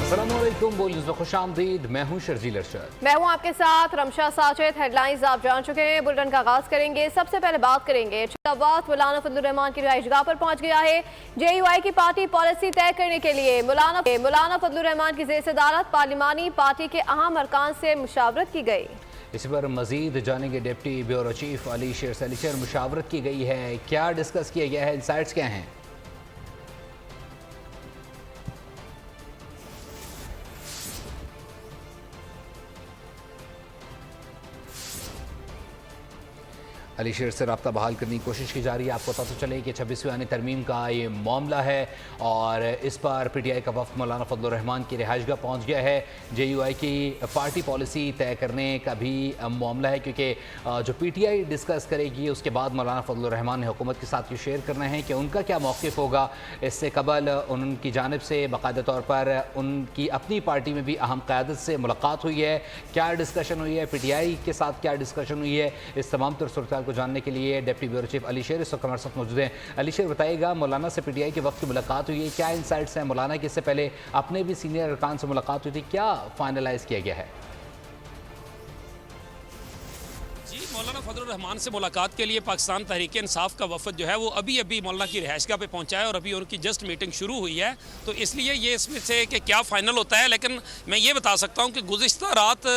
अस्सलामुअलैकुम, बोल न्यूज़ में खुशामदीद। मैं हूं शर्जील अरशद। मैं हूं आपके साथ रमशा साजिद। हेडलाइंस आप जान चुके हैं। बुलेटिन का आगाज करेंगे। सबसे पहले बात करेंगे मौलाना फजलुर रहमान की रिहाइशगाह पर पहुंच गया है। JUI की पार्टी पॉलिसी तय करने के लिए मौलाना फजलुर रहमान की ज़ेर सदारत पार्लिमानी पार्टी के अहम अरकान से मुशावरत की गई। इस पर मजीद जानेंगे। डिप्टी ब्यूरो चीफ अली शेर से मुशावरत की गई है। क्या डिस्कस किया गया है, इंसाइट्स क्या हैं? अली शेर से रब्ता बहाल करने की कोशिश की जा रही है। आपको पता तो चले कि 26वीं आईनी तरमीम का ये मामला है और इस पर PTI का वफ़द मौलाना फजलुर रहमान की रिहाइशगाह पहुँच गया है। JUI की पार्टी पॉलिसी तय करने का भी मामला है, क्योंकि जो PTI डिस्कस करेगी उसके बाद मौलाना फजलुर रहमान ने हुकूमत के साथ ये शेयर करना है कि उनका क्या मौक़िफ़ होगा। इससे कबल उनकी जानिब से बाकायदा तौर पर उनकी अपनी पार्टी में भी अहम क़यादत से मुलाकात हुई है। क्या डिस्कशन हुई है, PTI के साथ क्या डिस्कशन हुई है, इस तमाम तर सूरत को जानने के लिए डिप्टी ब्यूरो चीफ अली शेर इस वक्त हमारे साथ मौजूद हैं। अली शेर, बताइएगा, मौलाना से PTI के वक्त की मुलाकात हुई है, क्या इंसाइट्स हैं? मौलाना की इससे पहले अपने भी सीनियर अरकान से मुलाकात हुई थी, क्या फाइनलाइज किया गया है? मौलाना फजलुर रहमान से मुलाकात के लिए पाकिस्तान तहरीक इंसाफ का वफद जो है वो अभी अभी मौलाना की रिहाइशगाह पे पहुंचा है और अभी उनकी जस्ट मीटिंग शुरू हुई है, तो इसलिए ये इसमें से कि क्या फ़ाइनल होता है। लेकिन मैं ये बता सकता हूं कि गुज़िश्ता रात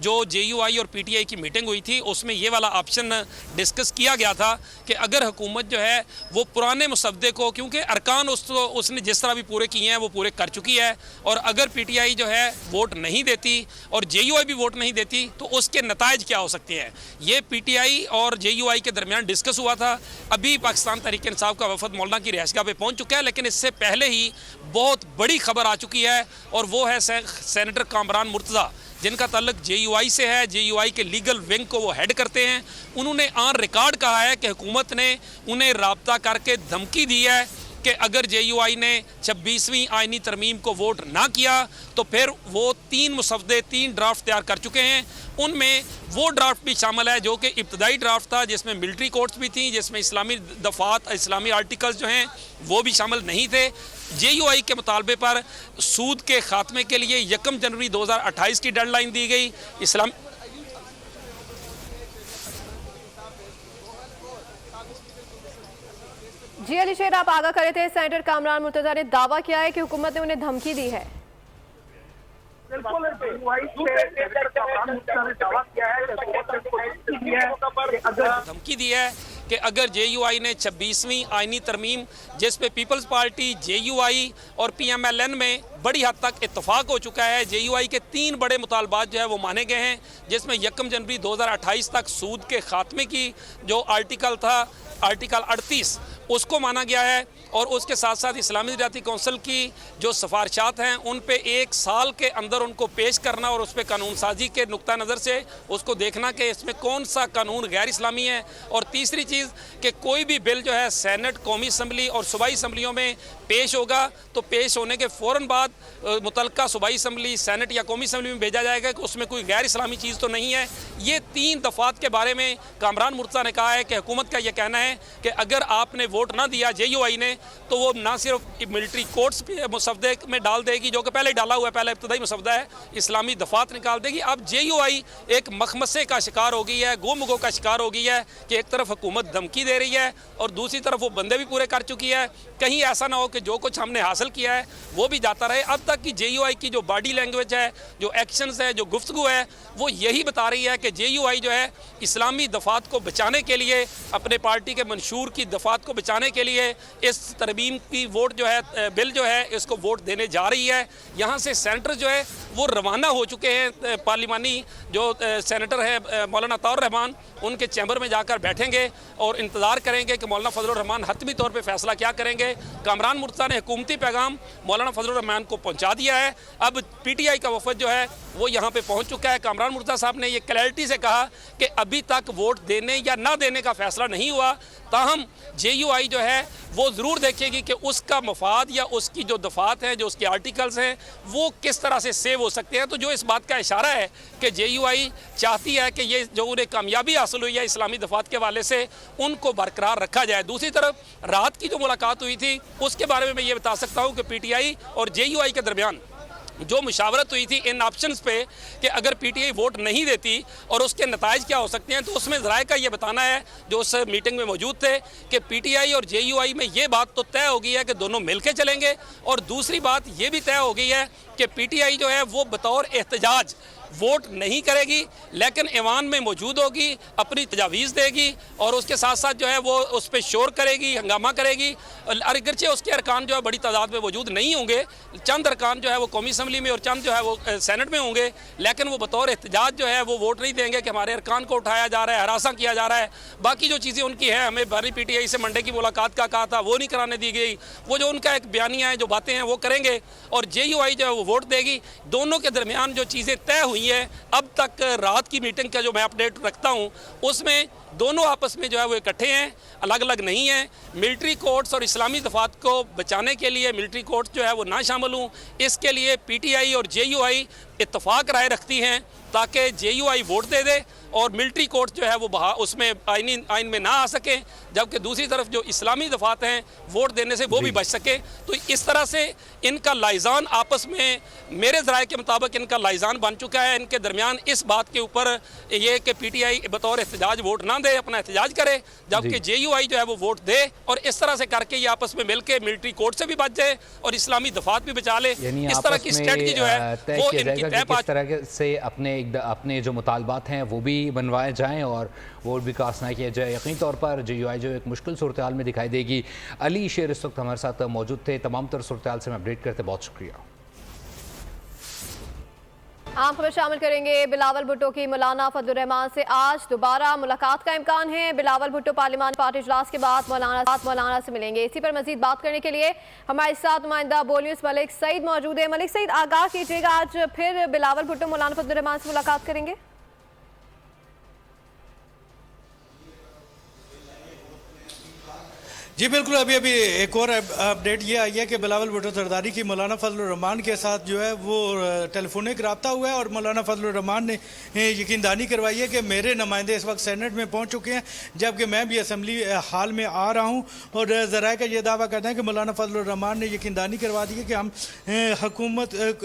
जो JUI और PTI की मीटिंग हुई थी उसमें ये वाला ऑप्शन डिस्कस किया गया था कि अगर हुकूमत जो है वो पुराने मुसवदे को, क्योंकि अरकान उसने जिस तरह भी पूरे किए हैं वो पूरे कर चुकी है, और अगर PTI जो है वोट नहीं देती और JUI भी वोट नहीं देती तो उसके नताइज क्या हो सकते हैं। ये PTI और JUI के दरमियान डिस्कस हुआ था। अभी पाकिस्तान तहरीक इंसाफ का वफद मौलाना की रिहाइशगाह पे पहुंच चुका है, लेकिन इससे पहले ही बहुत बड़ी खबर आ चुकी है और वो है सेनेटर कामरान मुर्तज़ा, जिनका ताल्लुक JUI से है। JUI के लीगल विंग को वो हेड करते हैं। उन्होंने ऑन रिकॉर्ड कहा है कि हुकूमत ने उन्हें राब्ता करके धमकी दी है कि अगर JUI ने 26वीं आइनी तरमीम को वोट ना किया तो फिर वो 3 मुसवदे 3 ड्राफ्ट तैयार कर चुके हैं। उनमें वो ड्राफ्ट भी शामिल है जो कि इब्तदाई ड्राफ्ट था, जिसमें मिलिट्री कोर्ट्स भी थी, जिसमें इस्लामी दफात इस्लामी आर्टिकल्स जो हैं वो भी शामिल नहीं थे। JUI के मुतालबे पर सूद के खात्मे के लिए 1 जनवरी 2028 की डेडलाइन दी गई। जी अली शेर, आप आगाह करे थे। सेनेटर कामरान मुर्तज़ा ने दावा किया है कि हुकूमत ने उन्हें धमकी दी है। धमकी दी है कि अगर JUI ने 26वीं आइनी तरमीम, जिस पे पीपल्स पार्टी, JUI और PMLN में बड़ी हद तक इत्तफाक हो चुका है, JUI के 3 बड़े मुतालबात जो है वो माने गए हैं, जिसमें 1 जनवरी 2028 तक सूद के खात्मे की जो आर्टिकल था, आर्टिकल 38, उसको माना गया है, और उसके साथ साथ इस्लामी ज़राअती कौंसिल की जो सिफारिशात हैं उन पे 1 साल के अंदर उनको पेश करना और उस पर कानून साजी के नुक्ता नज़र से उसको देखना कि इसमें कौन सा कानून गैर इस्लामी है। और तीसरी चीज़ कि कोई भी बिल जो है सेनेट, कौमी असम्बली और सूबाई असम्बलियों में पेश होगा तो पेश होने के फ़ौरन बाद मुतलका सूबाई असम्बली, सेनेट या कौमी असम्बली में भेजा जाएगा कि उसमें कोई गैर इस्लामी चीज़ तो नहीं है। ये 3 दफ़ात के बारे में कामरान मुर्तज़ा ने कहा है कि हुकूमत का यह कहना है कि अगर आपने वोट ना दिया JUI ने तो वो ना सिर्फ मिलिट्री कोर्ट्स मुसवदे में डाल देगी, जो कि पहले ही डाला हुआ है, पहले इब्तदाई मुसवदा है, इस्लामी दफात निकाल देगी। अब JUI एक मखमसे का शिकार हो गई है, गुमगो का शिकार हो गई है कि एक तरफ हुकूमत धमकी दे रही है और दूसरी तरफ वो बंदे भी पूरे कर चुकी है। कहीं ऐसा ना हो कि जो कुछ हमने हासिल किया है वो भी जाता रहे। अब तक की JUI की जो बॉडी लैंग्वेज है, जो एक्शंस है, जो गुफ्तगू है, वो यही बता रही है कि JUI जो है इस्लामी दफात को बचाने के लिए, अपने पार्टी के मंशूर की दफात को बचाने के लिए इस तरमीम की वोट जो है, बिल जो है, इसको वोट देने जा रही है। यहाँ से सेनेटर जो है वो रवाना हो चुके हैं। पार्लिमानी जो सेनेटर है मौलाना अताउर रहमान, उनके चैम्बर में जाकर बैठेंगे और इंतज़ार करेंगे कि मौलाना फजलुर रहमान हतमी तौर पर फैसला क्या करेंगे। कामरान मुर्तज़ा ने हुकूमती पैगाम मौलाना फजलुर रहमान को पहुँचा दिया है। अब PTI का वफद जो है वो यहाँ पे पहुँच चुका है। कामरान मुर्तज़ा साहब ने ये क्लैरिटी से कहा कि अभी तक वोट देने या ना देने का फैसला नहीं हुआ, ताहम JUI जो है वो ज़रूर देखेगी कि उसका मफाद या उसकी जो दफात हैं, जो उसके आर्टिकल्स हैं, वो किस तरह से सेव हो सकते हैं। तो जो इस बात का इशारा है कि JUI चाहती है कि ये जो उन्हें कामयाबी हासिल हुई है इस्लामी दफात के हवाले से, उनको बरकरार रखा जाए। दूसरी तरफ रात की जो मुलाकात हुई थी उसके बारे में मैं ये बता सकता हूँ कि PTI और JUI के दरमियान जो मुशावरत हुई थी इन ऑप्शंस पे कि अगर पीटीआई वोट नहीं देती और उसके नताइज क्या हो सकते हैं, तो उसमें ज़राए का ये बताना है जो उस मीटिंग में मौजूद थे कि पीटीआई और जेयूआई में ये बात तो तय हो गई है कि दोनों मिलके चलेंगे, और दूसरी बात ये भी तय हो गई है कि पीटीआई जो है वो बतौर एहतजाज वोट नहीं करेगी, लेकिन ऐवान में मौजूद होगी, अपनी तजावीज़ देगी और उसके साथ साथ जो है वो उस पर शोर करेगी, हंगामा करेगी। और अगरचे उसके अरकान जो है बड़ी तादाद में मौजूद नहीं होंगे, चंद अरकान जो है वो कौमी असम्बली में और चंद जो है वो सेनेट में होंगे, लेकिन वो बतौर एहतजाज जो है वो वोट नहीं देंगे कि हमारे अरकान को उठाया जा रहा है, हरासा किया जा रहा है। बाकी जो चीज़ें उनकी हैं, हमें बारी पीटीआई से मंडे की मुलाकात का कहा था, वो नहीं कराने दी गई, वो जो उनका एक बयानिया है, जो बातें हैं वो करेंगे, और जेयूआई जो है वो वोट देगी। दोनों के दरमियान जो चीज़ें तय हुई है अब तक, रात की मीटिंग का जो मैं अपडेट रखता हूं, उसमें दोनों आपस में जो है वो इकट्ठे हैं, अलग अलग नहीं हैं। मिलिट्री कोर्ट्स और इस्लामी दफात को बचाने के लिए मिलिट्री कोर्ट्स जो है वो ना शामिल हों, इसके लिए पीटीआई और जेयूआई इत्तफाक राय रखती हैं ताकि जेयूआई वोट दे दे और मिलिट्री कोर्ट जो है वो उसमें आइन में ना आ सके, जबकि दूसरी तरफ जो इस्लामी दफात हैं वोट देने से वो भी बच सके। तो इस तरह से इनका लाइजान आपस में, मेरे ज़राए के मुताबिक इनका लाइजान बन चुका है। इनके दरमियान इस बात के ऊपर ये कि पीटीआई बतौर एहतजाज वोट ना दे, अपना एहतजाज करे, जबकि जेयूआई जो है वो वोट दे, और इस तरह से करके ये आपस में मिल के मिलिट्री कोर्ट से भी बच जाए और इस्लामी दफात भी बचा ले। इस तरह की स्ट्रेटजी जो है वो इनकी तय किस तरह से अपने जो मुतालबात हैं वो भी बनवाए जाएं और वोट भी कास्ट ना किया जाए। यकीनी तौर पर जेयूआई जो एक मुश्किल सूरत हाल में दिखाई देगी। अली शेर इस वक्त हमारे साथ मौजूद थे, तमाम तर सूरत हाल से मैं अपडेट करते बहुत शुक्रिया। आम खबर शामिल करेंगे बिलावल भुट्टो की मौलाना फजलुर रहमान से आज दोबारा मुलाकात का इम्कान है। बिलावल भुट्टो पार्लियामानी पार्टी इजलास के बाद मौलाना से मिलेंगे। इसी पर मजीद बात करने के लिए हमारे साथ नुमाइंदा बोल न्यूज़ मलिक सईद मौजूद है। मलिक सईद, आगाह कीजिएगा, आज फिर बिलावल भुट्टो मौलाना फजलुर रहमान से मुलाकात करेंगे? जी बिल्कुल, अभी एक और अपडेट ये आई है कि बिलावल भुट्टो सरदारी की मौलाना फजलुर रहमान के साथ जो है वो टेलीफोनिक रब्ता हुआ है और मौलाना फजलुर रहमान ने यकीनदानी करवाई है कि मेरे नुमाइंदे इस वक्त सेनेट में पहुंच चुके हैं, जबकि मैं भी असम्बली हाल में आ रहा हूं। और ज़राए का ये दावा करते हैं कि मौलाना फजलुर रहमान ने यकीनदानी करवा दी है कि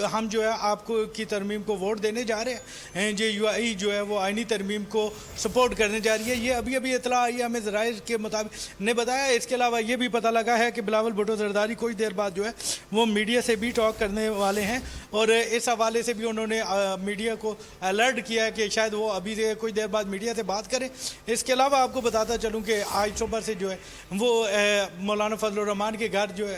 हम जो है आपको की तरमीम को वोट देने जा रहे हैं। जेयूआई जो है वो आइनी तरमीम को सपोर्ट करने जा रही है। ये अभी इतला आई है, हमें ज़राए के मुताबिक ने बताया। इसके अलावा ये भी पता लगा है कि बिलावल भुट्टो सरदारी कुछ देर बाद जो है वो मीडिया से भी टॉक करने वाले हैं, और इस हवाले से भी उन्होंने मीडिया को अलर्ट किया है कि शायद वो अभी से कुछ देर बाद मीडिया से बात करें। इसके अलावा आपको बताता चलूं कि आज सुबह से जो है वो मौलाना फजलुर रहमान के घर जो है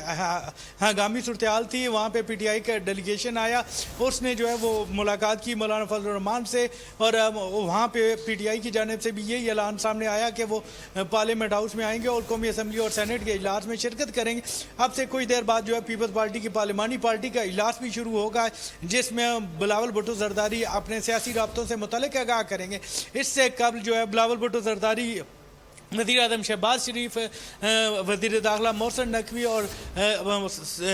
हंगामी सूरत थी, वहाँ पे पीटीआई का डेलीगेशन आया, उसने जो है वो मुलाकात की मौलाना फजलुर रहमान से, और वहाँ पे पीटीआई की जानिब से भी यही ऐलान सामने आया कि वो पार्लियामेंट हाउस में आएंगे और कौमी असम्बली और सेनेट के इजलास में शिरकत करेंगे। अब से कुछ देर बाद जो है पीपल्स पार्टी की पार्लियामानी पार्टी का इजलास भी शुरू होगा, जिसमें बिलावल भुट्टो सरदारी अपने सियासी राब्तों से मुतल्लिक आगाह करेंगे। इससे कबल जो है बिलावल भुट्टो सरदारी वज़ीर आज़म शहबाज शरीफ, वज़ीर दाखिला मोहसिन नकवी और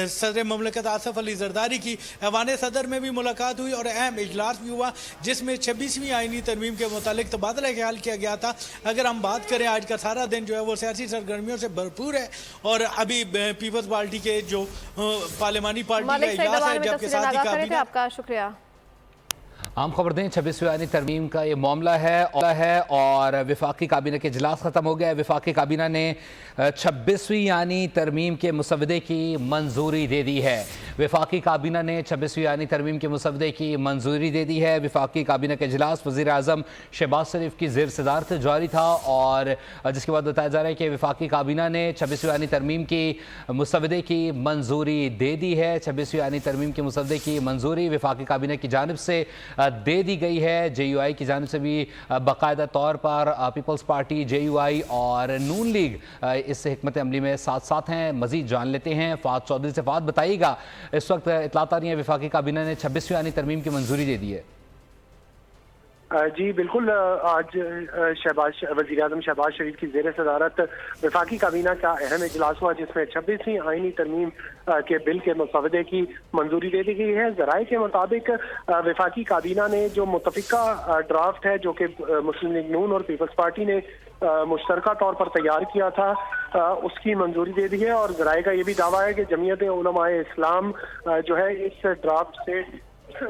सदर ममलकत आसफ अली जरदारी की ऐवान सदर में भी मुलाकात हुई और अहम इजलास भी हुआ, जिसमें 26वीं आइनी तरमीम के मुतालिक तबादला ख्याल किया गया था। अगर हम बात करें, आज का सारा दिन जो है वो सियासी सरगर्मियों से भरपूर है, और अभी पीपल्स पार्टी के जो पार्लियामानी पार्टी का इजलास है, जबकि साथ ही काबीना। आपका शुक्रिया। आम खबर दें, 26वीं आइनी तरमीम का ये मामला है और विफाकी काबीना के इजलास ख़त्म हो गया है। विफाकी काबीना ने 26वीं आइनी तरमीम के मुसवदे की मंजूरी दे दी है। विफाकी काबीना ने 26वीं आइनी तरमीम के मुसवदे की मंजूरी दे दी है। विफाकी काबीना का इजलास वज़ीर आज़म शहबाज शरीफ की ज़ेर सदारत जारी था, और जिसके बाद बताया जा रहा है कि विफाकी काबीना ने 26वीं आइनी तरमीम की मुसवदे की मंजूरी दे दी है। 26वीं आइनी तरमीम के मुसवदे की मंजूरी विफाकी काबीना की जानिब से दे दी गई है। जेयूआई की जानिब से भी बाकायदा तौर पर पीपल्स पार्टी, जेयूआई और नून लीग इस हिकमत अमली में साथ साथ हैं। मजीद जान लेते हैं फ़ाद चौधरी से। फ़ाद, बताइएगा, इस वक्त इतलात आ रही है विफाकी काबीना ने 26वीं आइनी तरमीम की मंजूरी दे दी है। जी बिल्कुल, आज वज़ीर-ए-आज़म शहबाज शरीफ की ज़ेर सदारत वफाकी काबीना का अहम इजलास हुआ, जिसमें 26वीं आईनी तरमीम के बिल के मसवदे की मंजूरी दे दी गई है। ज़राए के मुताबिक वफाकी काबीना ने जो मुतफ़िका ड्राफ्ट है, जो कि मुस्लिम लीग नून और पीपल्स पार्टी ने मुश्तरका तौर पर तैयार किया था, उसकी मंजूरी दे दी है। और ज़राए का ये भी दावा है कि जमीयत उलमाए इस्लाम जो है इस ड्राफ्ट से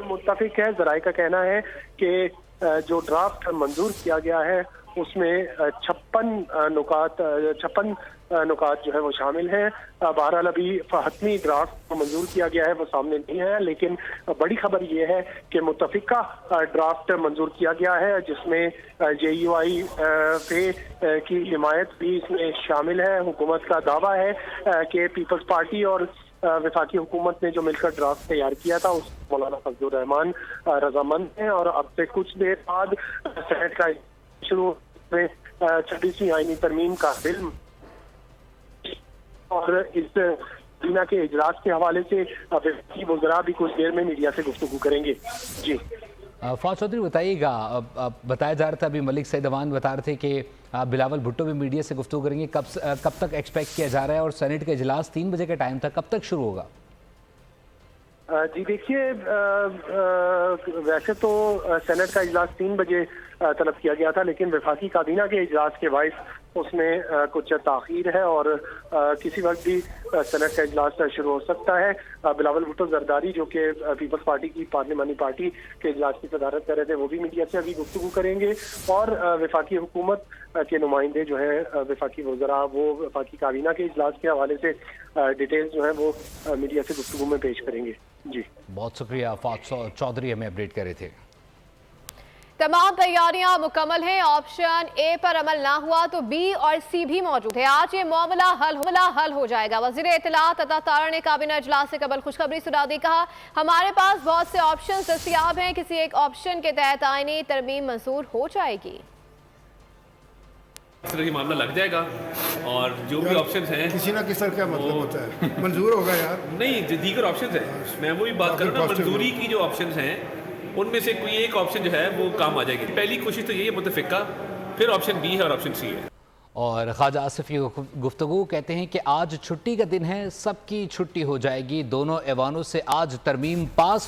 मुत्तफिक है। ज़राए का कहना है कि जो ड्राफ्ट मंजूर किया गया है उसमें 56 नुकात जो है वो शामिल हैं। बहरहाल अभी हतमी ड्राफ्ट को मंजूर किया गया है वो सामने नहीं है, लेकिन बड़ी खबर ये है कि मुत्तफिका ड्राफ्ट मंजूर किया गया है, जिसमें JUI की हिमायत भी इसमें शामिल है। हुकूमत का दावा है कि पीपल्स पार्टी और वफाकी हुकूमत ने जो मिलकर ड्राफ्ट तैयार किया था उस मौलाना फजलुर रहमान रजामंद हैं। और अब से कुछ देर बाद सेनेट का शुरू में 26वीं आईनी तरमीम का बिल और इस काबीना के इजलास के हवाले से वफाकी वज़रा भी कुछ देर में मीडिया से गुफ्तगू करेंगे। जी फौज चौधरी, बताइएगा, बताया जा रहा था अभी मलिक सईद अवान बता रहे थे कि बिलावल भुट्टो भी मीडिया से गुफ्तगू करेंगे। कब तक एक्सपेक्ट किया जा रहा है और सेनेट का इजलास 3 बजे का टाइम था, कब तक शुरू होगा? जी देखिए, वैसे तो सेनेट का इजलास 3 बजे तलब किया गया था, लेकिन वफाकी काबीना के इजलास के बाइस उसमें कुछ ताख़ीर है और किसी वक्त भी सेनेट का इजलास शुरू हो सकता है। बिलावल भुट्टो जरदारी, जो कि पीपल्स पार्टी की पार्लिमानी पार्टी के इजलास की सदारत कर रहे थे, वो भी मीडिया से अभी गुफ्तगू करेंगे। और वफाकी हुकूमत के नुमाइंदे जो है वफाकी वज़रा, वो वफाकी काबीना के इजलास के हवाले से डिटेल्स जो है वो मीडिया से गुफ्तगू में पेश करेंगे। जी बहुत शुक्रिया फौज चौधरी, हमें अपडेट कर रहे थे। तमाम तैयारियां मुकम्मल हैं। ऑप्शन ए पर अमल ना हुआ तो बी और सी भी मौजूद है। आज ये मामला हल हो जाएगा। वज़ीर इत्तलात अता तारा ने काबीना इजलास से कबल खुशखबरी सुना दी। कहा, हमारे पास बहुत से ऑप्शन दस्तयाब हैं, किसी एक ऑप्शन के तहत आईनी तरमीम मंजूर हो जाएगी। इस तरह की मामला लग जाएगा और जो भी ऑप्शंस हैं, किसी ना किसी का मतलब होता है मंजूर होगा यार। नहीं, जो दीगर ऑप्शंस हैं, मैं वही बात कर रहा हूँ, मंजूरी की जो ऑप्शंस हैं उनमें से कोई एक ऑप्शन जो है वो काम आ जाएगी। पहली कोशिश तो यही है मुतफ़िका, फिर ऑप्शन बी है और ऑप्शन सी है। और ख्वाजा आसिफ की गुफ्तगू कहते हैं कि आज छुट्टी का दिन है, सबकी छुट्टी हो जाएगी, दोनों ऐवानों से आज तरमीम पास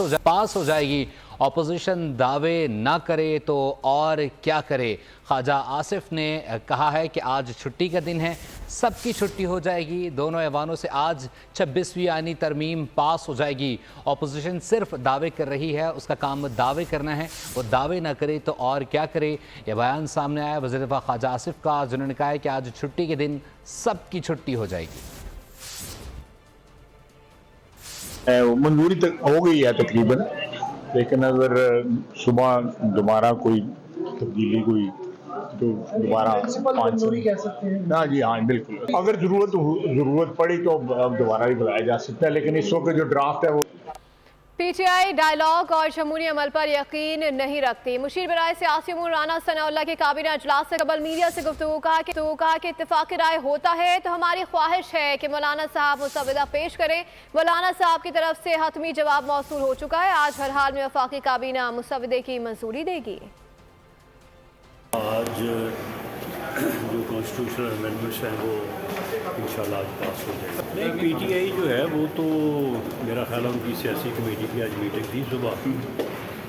हो जाएगी। ऑपोजिशन दावे ना करे तो और क्या करे। ख्वाजा आसिफ ने कहा है कि आज छुट्टी का दिन है, सबकी छुट्टी हो जाएगी, दोनों ऐवानों से आज 26वीं आईनी तरमीम पास हो जाएगी। ऑपोजिशन सिर्फ दावे कर रही है, उसका काम दावे करना है, वो दावे ना करे तो और क्या करे। यह बयान सामने आया वज़ीर दिफा ख्वाजा आसिफ का, जिन्होंने कहा है कि आज छुट्टी के दिन सबकी छुट्टी हो जाएगी। मंजूरी तक हो गई है तकरीबन, लेकिन अगर सुबह दोबारा कोई तब्दीली हुई तो दोबारा मंजूरी कह सकते हैं ना। जी हाँ, बिल्कुल, अगर जरूरत पड़ी तो दोबारा ही बुलाया जा सकता है, लेकिन इस वक्त जो ड्राफ्ट है वो PTI डायलॉग और जमहूरी अमल पर यकीन नहीं रखती। मुशीर बराए सियासी उमूर राना सनाउल्लाह के काबीना इजलास से कबल मीडिया से गुफ्तगू कहा कि इत्तेफाक राय होता है तो हमारी ख्वाहिश है कि मौलाना साहब मुसवदा पेश करें। मौलाना साहब की तरफ से हतमी जवाब मौसूल हो चुका है। आज हर हाल में वफाकी काबीना मुसवदे की मंजूरी देगी। आज जो कॉन्स्टिट्यूशनल अमेंडमेंट्स हैं वो इंशाल्लाह आज पास हो जाएगा। नहीं, PTI जो है वो तो मेरा ख्याल है उनकी सियासी कमेटी की आज मीटिंग थी सुबह,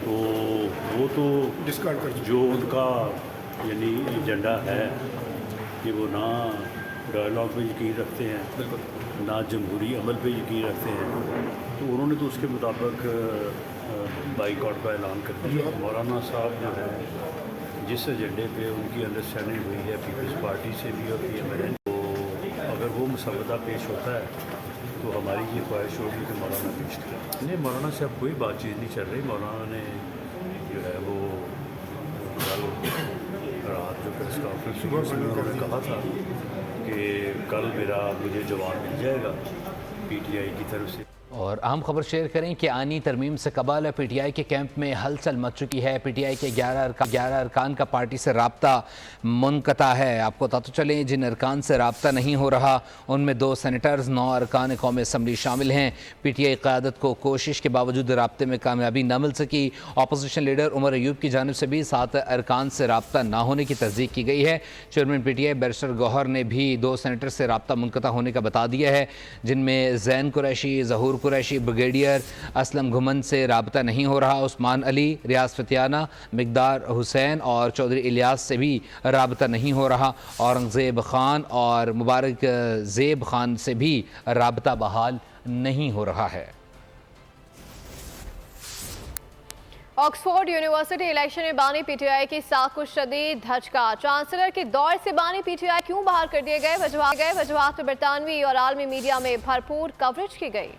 तो वो तो डिस्कार्ड कर जो उनका यानी एजेंडा है कि वो ना डायलॉग पे यकीन रखते हैं, ना जमहूरी अमल पे यकीन रखते हैं, तो उन्होंने तो उसके मुताबिक बाइकआउट का ऐलान कर दिया। मौलाना साहब जो है जिस एजेंडे पे उनकी अंडरस्टैंडिंग हुई है पीपल्स पार्टी से भी और PMLN, तो अगर वो मुसवदा पेश होता है तो हमारी ये ख्वाहिश होगी कि मौलाना पेश करें। नहीं, मौलाना से अब कोई बातचीत नहीं चल रही। मौलाना ने जो है वो कल रात जो प्रेस कॉन्फ्रेंस हुई उसमें उन्होंने कहा था कि कल मुझे जवाब मिल जाएगा PTI की तरफ से। और अहम खबर शेयर करें कि आनी तरमीम से कबल पीटीआई के कैंप में हलचल मच चुकी है। पीटीआई के 11 अरकान का पार्टी से राब्ता मुनक़ता है। आपको पता तो चलें, जिन अरकान से राब्ता नहीं हो रहा उनमें 2 सेनेटर्स, 9 अरकान कौमी असम्बली शामिल हैं। पीटीआई क़यादत को कोशिश के बावजूद राब्ते में कामयाबी न मिल सकी। अपोजिशन लीडर उमर अयूब की जानिब से भी 7 अरकान से राब्ता न होने की तस्दीक की गई है। चेयरमैन पीटीआई बैरिस्टर गौहर ने भी 2 सेनेटर से राब्ता मुनक़ता होने का बता दिया है, जिनमें जैन कुरैशी, ज़हूर कुरैशी, ब्रिगेडियर असलम घुमन से राब्ता नहीं हो रहा। उस्मान अली, रियाज फतियाना, मिकदार हुसैन और चौधरी इलियास से भी राब्ता नहीं हो रहा। औरंगज़ेब खान और मुबारक ज़ेब खान से भी राब्ता बहाल नहीं हो रहा है। ऑक्सफोर्ड यूनिवर्सिटी इलेक्शन में बानी पीटीआई की साख को शदीद धचका। चांसलर के दौर से बानी पीटीआई क्यों बाहर कर दिए गए? वजूहात पर बरतानवी और आलमी मीडिया में भरपूर कवरेज की गई।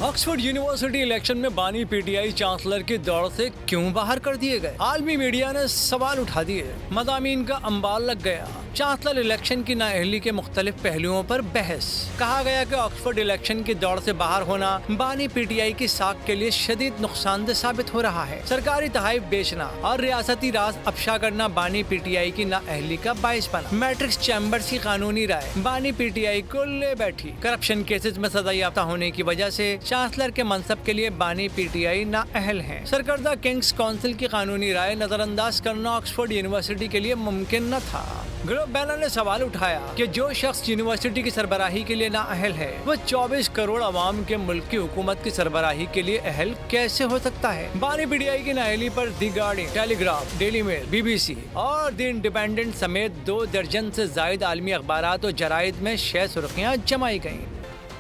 ऑक्सफोर्ड यूनिवर्सिटी इलेक्शन में बानी पीटीआई चांसलर के दौर से क्यों बाहर कर दिए गए? आलमी मीडिया ने सवाल उठा दिए, मदामीन का अंबार लग गया। चांसलर इलेक्शन की नाअहली के मुख्तलिफ पहलुओं पर बहस। कहा गया कि ऑक्सफोर्ड इलेक्शन के दौर से बाहर होना बानी पीटीआई की साख के लिए शदीद नुकसानदेह साबित हो रहा है। सरकारी तहाइफ बेचना और रियासती राज अफशा करना बानी पीटीआई की नाअहली का बाइस बना। मैट्रिक्स चैम्बर्स की कानूनी राय बानी पीटीआई को ले बैठी। करप्शन केसेस में सजा याफ्ता होने की वजह से चांसलर के मनसब के लिए बानी पीटीआई नाअहल है। सरकर्दा किंग्स काउंसिल की कानूनी राय नजरअंदाज करना ऑक्सफोर्ड यूनिवर्सिटी के लिए मुमकिन न था। ग्लोब बैनर ने सवाल उठाया कि जो शख्स यूनिवर्सिटी की सरबराही के लिए नाअहल है, वो 24 करोड़ अवाम के मुल्क की हुकूमत की सरबराही के लिए अहल कैसे हो सकता है? बानी पीटीआई की नाअहली पर the Guardian, Telegraph, Daily Mail, BBC और दी इंडिपेंडेंट समेत 2 दर्जन से जायद आलमी अखबारात और जराइद में 6 सुर्खियां जमाई गयी।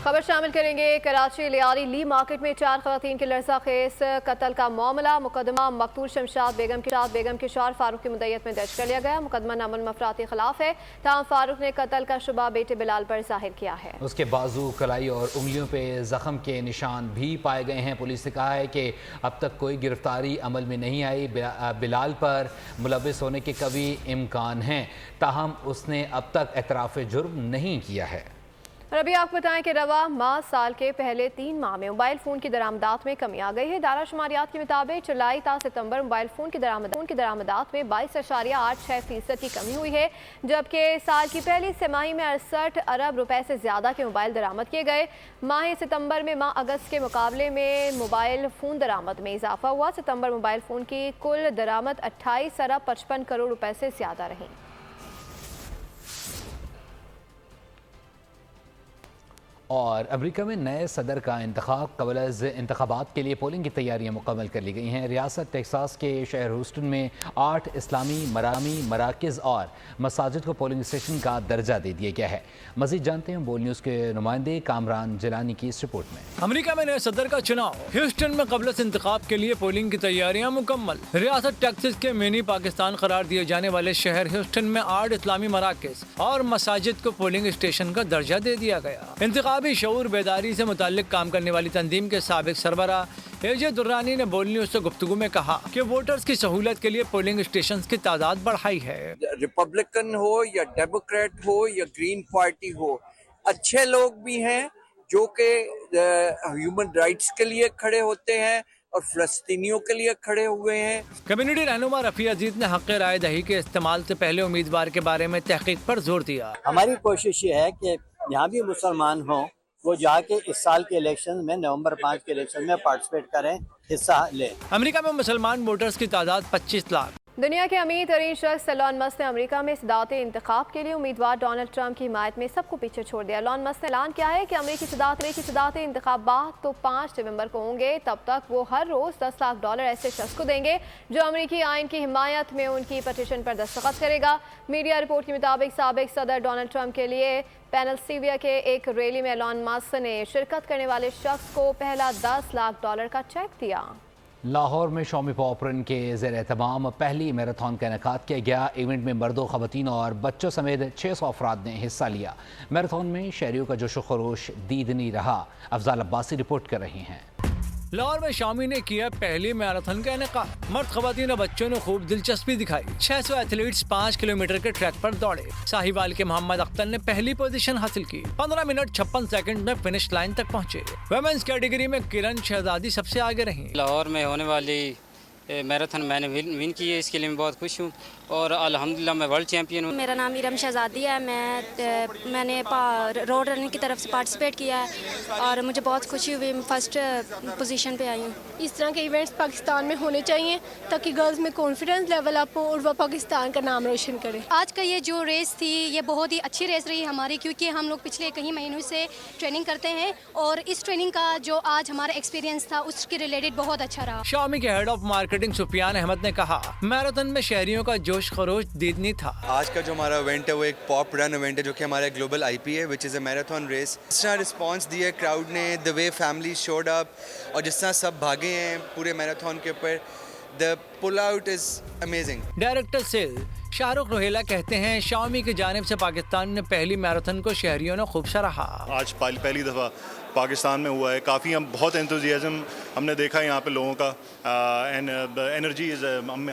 खबर शामिल करेंगे कराची लियारी ली मार्केट में 4 खवातीन के लड़ज़ाखेज़ कत्ल का मामला। मुकदमा मकतूल शमशाद बेगम के शौहर फारूक की मुद्दत में दर्ज कर लिया गया। मुकदमा नामन मफरात के खिलाफ है। ताहम फारूक ने कत्ल का शुबा बेटे बिलाल पर जाहिर किया है। उसके बाजू, कलाई और उंगलियों पे जख्म के निशान भी पाए गए हैं। पुलिस ने कहा है कि अब तक कोई गिरफ्तारी अमल में नहीं आई। बिलाल पर मुलविस होने के कभी इम्कान हैं, ताहम उसने अब तक एतराफ़ जुर्म नहीं किया है। और अभी आपको बताएं कि रवा माह साल के पहले 3 माह में मोबाइल फ़ोन की दरामदात में कमी आ गई है। दारा शुमारियात के मुताबिक जुलाई ता सितंबर मोबाइल फ़ोन की दरामदात में 22.86% की कमी हुई है, जबकि साल की पहली तिमाही में 68 अरब रुपए से ज़्यादा के मोबाइल दरामद किए गए। माह सितंबर में माह अगस्त के मुकाबले में मोबाइल फ़ोन दरामद में इजाफा हुआ। सितंबर मोबाइल फ़ोन की कुल दरामद 28 अरब 55 करोड़ रुपए से ज़्यादा रही। और अमेरिका में नए सदर का इंतखाब कबल इंतखाबात के लिए पोलिंग की तैयारियां मुकम्मल कर ली गई हैं। रियासत टेक्सास के शहर ह्यूस्टन में 8 इस्लामी मराकज़ और मसाजिद को पोलिंग स्टेशन का दर्जा दे दिया गया है। मज़ीद जानते हैं बोल न्यूज़ के नुमाइंदे कामरान जिलानी की इस रिपोर्ट में। अमेरिका में नए सदर का चुनाव, ह्यूस्टन में कबल इंतखाब के लिए पोलिंग की तैयारियां मुकम्मल। रियासत टेक्सास के मिनी पाकिस्तान करार दिए जाने वाले शहर ह्यूस्टन में 8 इस्लामी मराकज़ और मसाजिद को पोलिंग स्टेशन का दर्जा दे दिया गया। इंतखाब शऊर बेदारी से मुताल्लिक काम करने वाली तंजीम के साबिक सरबरा एजे दुर्रानी ने बोल न्यूज़ से गुफ्तगू में कहा कि वोटर्स की सहूलत के लिए पोलिंग स्टेशन की तादाद बढ़ाई है। रिपब्लिकन हो या डेमोक्रेट हो या ग्रीन पार्टी हो, अच्छे लोग भी हैं जो कि ह्यूमन राइट्स के लिए खड़े होते हैं और फ़लस्तीनियों के लिए खड़े हुए हैं। कम्युनिटी रहनुमा रफ़ी अजीज ने हक़ राय दही के इस्तेमाल से पहले उम्मीदवार के बारे में तहकीक पर जोर दिया। हमारी कोशिश ये है कि यहाँ भी मुसलमान हों, वो जाके इस साल के इलेक्शन में नवंबर 5 के इलेक्शन में पार्टिसिपेट करें, हिस्सा लें। अमेरिका में मुसलमान वोटर्स की तादाद 25 लाख। दुनिया के अमीर तरीन शख्स एलन मस्क ने अमेरिका में सदारती इंतखाब के लिए उम्मीदवार डोनाल्ड ट्रंप की हिमायत में सबको पीछे छोड़ दिया। एलन मस्क ने ऐलान किया है कि अमेरिकी सदारती इंतखाबात तो 5 नवंबर को होंगे। तब तक वो हर रोज़ $10 लाख ऐसे शख्स को देंगे जो अमेरिकी आइन की हिमायत में उनकी पटिशन पर दस्तखत करेगा। मीडिया रिपोर्ट के मुताबिक साबिक सदर डोनाल्ड ट्रंप के लिए पेनसिल्वेनिया के एक रैली में एलन मस्क ने शिरकत करने वाले शख्स को पहला $10 लाख का चेक दिया। लाहौर में शौमी पॉपरन के ज़ेर एहतमाम पहली मैराथन का इनेकाद किया गया। इवेंट में मर्दों, ख़वातीन और बच्चों समेत 600 अफराद ने हिस्सा लिया। मैराथन में शहरियों का जोशो खरोश दीदनी रहा। अफजाल अब्बासी रिपोर्ट कर रही हैं। लाहौर में शामी ने किया पहली मैराथन का इनेकाद। मर्द, खवातीन और बच्चों ने खूब दिलचस्पी दिखाई। 600 एथलीट्स 5 किलोमीटर के ट्रैक पर दौड़े। साहिवाल के मोहम्मद अख्तर ने पहली पोजीशन हासिल की। 15 मिनट 56 सेकंड में फिनिश लाइन तक पहुंचे। वुमेन्स कैटेगरी में किरण शहजादी सबसे आगे रही। लाहौर में होने वाली मैराथन मैंने विन की है, इसके लिए मैं बहुत खुश हूँ और अल्हम्दुलिल्लाह मैं वर्ल्ड चैंपियन हूँ। मेरा नाम इरम शहजादी है। मैंने रोड रनिंग की तरफ से पार्टिसिपेट किया है और मुझे बहुत खुशी हुई, मैं फर्स्ट पोजीशन पे आई हूँ। इस तरह के इवेंट्स पाकिस्तान में होने चाहिए ताकि गर्ल्स में कॉन्फिडेंस लेवल अप हो और वह पाकिस्तान का नाम रोशन करे। आज का ये जो रेस थी ये बहुत ही अच्छी रेस रही हमारी, क्योंकि हम लोग पिछले कई महीनों से ट्रेनिंग करते हैं और इस ट्रेनिंग का जो आज हमारा एक्सपीरियंस था उसके रिलेटेड बहुत अच्छा रहा। शामी के head of marketing Sufiyan Ahmed ने कहा, मैराथन में शहरियों का जोश खरोश दीदनी था। आज का जो हमारा इवेंट है वो एक पॉप रन इवेंट है जो कि हमारा ग्लोबल आईपी है, which is a marathon race. जिस तरह रिस्पॉन्स दिया क्राउड ने, the way family showed up और जिस तरह सब भागे हैं पूरे मैराथन के ऊपर, the pull out is amazing. Director sale Shahrukh Rohela कहते हैं, शाओमी की जानिब से पाकिस्तान ने पहली मैराथन को शहरियों ने खूब सराहा। आज पहली दफ़ा पाकिस्तान में हुआ है, काफ़ी हम बहुत एंथुजियाज्म हमने देखा है यहाँ पे लोगों का, and energy is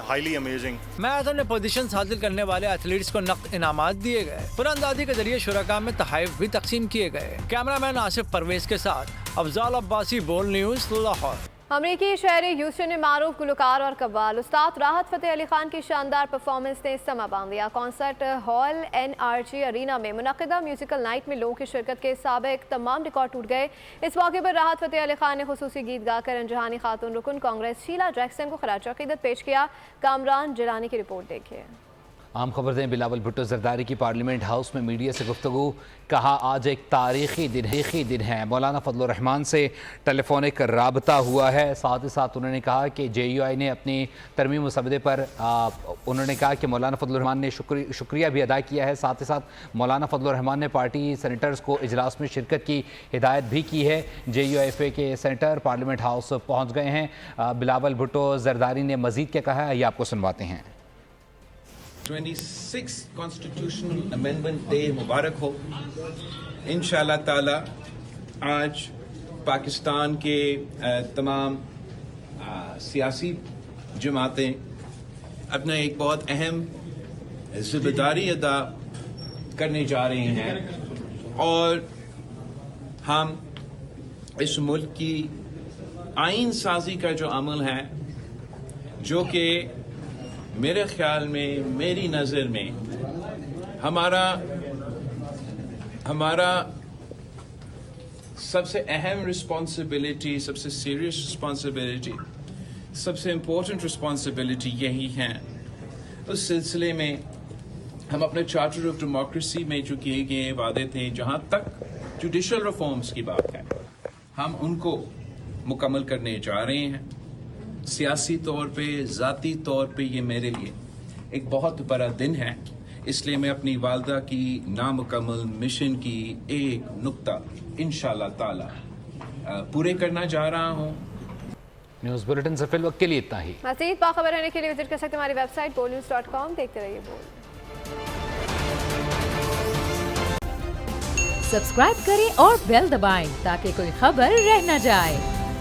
highly amazing. Marathon में पोजीशंस हासिल करने वाले एथलीट्स को नक़द इनामात दिए गए। पुरंदाजी के जरिए शुरका में तोहफ़े भी तकसीम किए गए। कैमरामैन आसिफ परवेज के साथ अफजाल अब्बासी, बोल न्यूज़, लाहौर। अमरीकी शहर ह्यूस्टन में मारूफ गुलकार और कव्वाल उस्ताद राहत फ़तेह अली खान की शानदार परफॉर्मेंस ने समा बांध दिया। कॉन्सर्ट हॉल NRG अरीना में मुनक़िदा म्यूजिकल नाइट में लोगों की शिरकत के साबिक तमाम रिकॉर्ड टूट गए। इस मौके पर राहत फ़तेह अली खान ने खुसूसी गीत गाकर अनजहानी खातून रुकन कांग्रेस शीला जैक्सन को खराज अक़ीदत पेश किया। कामरान जिलानी की रिपोर्ट देखिए। आम खबर दें, बिलावल भुट्टो जरदारी की पार्लियामेंट हाउस में मीडिया से गुफ्तगू। कहा, आज एक तारीखी दिन है। मौलाना फजलुर रहमान से टेलीफोनिक राबता हुआ है। साथ ही साथ उन्होंने कहा कि JUI ने अपनी तरमीम मसवदे पर उन्होंने कहा कि मौलाना फजलुर रहमान ने शुक्रिया भी अदा किया है। साथ ही साथ मौलाना फजलुर रहमान ने पार्टी सेनेटर्स को इजलास में शिरकत की हिदायत भी की है। JUIFA के सेनेटर पार्लियामेंट हाउस पहुँच गए हैं। बिलावल भुट्टो जरदारी ने मज़ीद क्या कहा है, ये आपको सुनवाते हैं। 26th कॉन्स्टिट्यूशनल अमेंडमेंट डे मुबारक हो। इंशाअल्लाह ताला आज पाकिस्तान के तमाम सियासी जमातें अपना एक बहुत अहम जिम्मेदारी अदा करने जा रही हैं और हम इस मुल्क की आइन साजी का जो अमल है, जो कि मेरे ख्याल में, मेरी नज़र में हमारा सबसे अहम रिस्पॉन्सिबिलिटी, सबसे सीरियस रिस्पॉन्सिबिलिटी, सबसे इम्पोर्टेंट रिस्पॉन्सिबिलिटी यही है। उस सिलसिले में हम अपने चार्टर ऑफ डेमोक्रेसी में जो किए गए वादे थे, जहाँ तक जुडिशल रिफॉर्म्स की बात है, हम उनको मुकम्मल करने जा रहे हैं। सियासी तौर पे, ज़ाती तौर पे ये मेरे लिए एक बहुत बड़ा दिन है, इसलिए मैं अपनी वालदा की नामुकम्मल मिशन की एक नुक्ता इंशाअल्लाह ताला पूरे करना जा रहा हूँ। न्यूज़ बुलेटिन से फिल वक्त के लिए इतना ही। मज़ीद बाखबर रहने के लिए विजिट कर सकते हैं हमारी वेबसाइट bolnews.com। देखते रहिए बोल। सब्सक्राइब करें और बेल दबाएं ताकि कोई खबर रह न जाए।